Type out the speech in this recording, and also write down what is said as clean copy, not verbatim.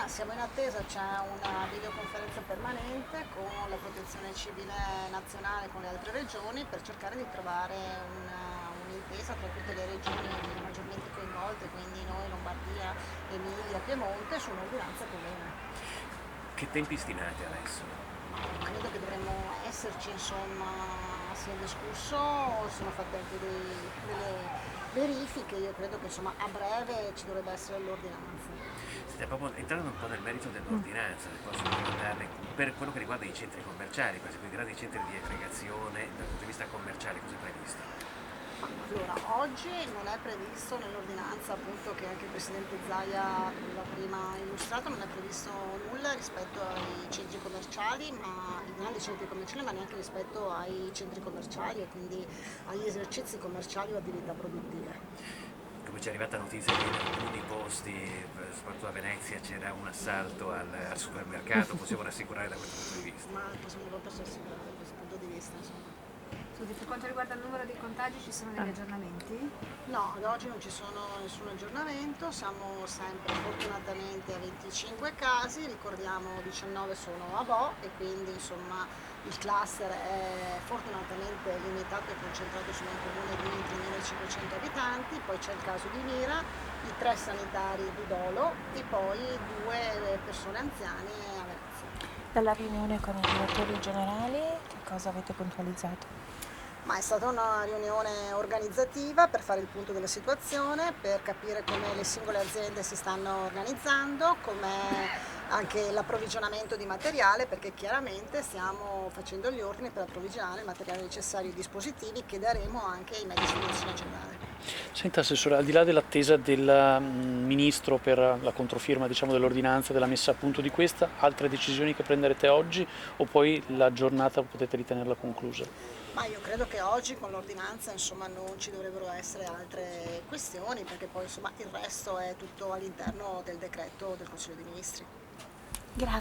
siamo in attesa, c'è una videoconferenza permanente con la Protezione Civile Nazionale, con le altre regioni, per cercare di trovare un'intesa tra tutte le regioni maggiormente coinvolte, quindi noi, Lombardia, Emilia, Piemonte, su un'ordinanza comune. Che tempi stimate adesso? Credo che dovremmo esserci, insomma, si è discusso, sono fatte anche delle verifiche, io credo che insomma a breve ci dovrebbe essere l'ordinanza. State proprio entrando un po' nel merito dell'ordinanza, se posso domandarle, per quello che riguarda i centri commerciali, questi quei grandi centri di aggregazione dal punto di vista commerciale, cosa è previsto? Allora, oggi non è previsto nell'ordinanza appunto che anche il Presidente Zaia aveva prima illustrato, non è previsto nulla rispetto ai centri commerciali, ai grandi centri commerciali, ma neanche rispetto ai centri commerciali e quindi agli esercizi commerciali o attività produttive. Come ci è arrivata notizia che in alcuni posti, soprattutto a Venezia, c'era un assalto al supermercato, possiamo rassicurare da questo punto di vista? Ma possiamo proprio assicurare da questo punto di vista, insomma. Scusi, per quanto riguarda il numero dei contagi ci sono degli aggiornamenti? No, ad oggi non ci sono nessun aggiornamento, siamo sempre fortunatamente a 25 casi, ricordiamo 19 sono a Bo e quindi insomma il cluster è fortunatamente limitato e concentrato su un comune di 3.500 abitanti, poi c'è il caso di Mira, i 3 sanitari di Dolo e poi 2 persone anziane a Venezia. Dalla riunione con i direttori generali, che cosa avete puntualizzato? Ma è stata una riunione organizzativa per fare il punto della situazione, per capire come le singole aziende si stanno organizzando, com'è anche l'approvvigionamento di materiale, perché chiaramente stiamo facendo gli ordini per approvvigionare il materiale necessario e i dispositivi che daremo anche ai medici di medicina generale. Senta Assessore, al di là dell'attesa del Ministro per la controfirma dell'ordinanza, della messa a punto di questa, altre decisioni che prenderete oggi o poi la giornata potete ritenerla conclusa? Ma io credo che oggi con l'ordinanza insomma non ci dovrebbero essere altre questioni, perché poi insomma il resto è tutto all'interno del decreto del Consiglio dei Ministri. Grazie.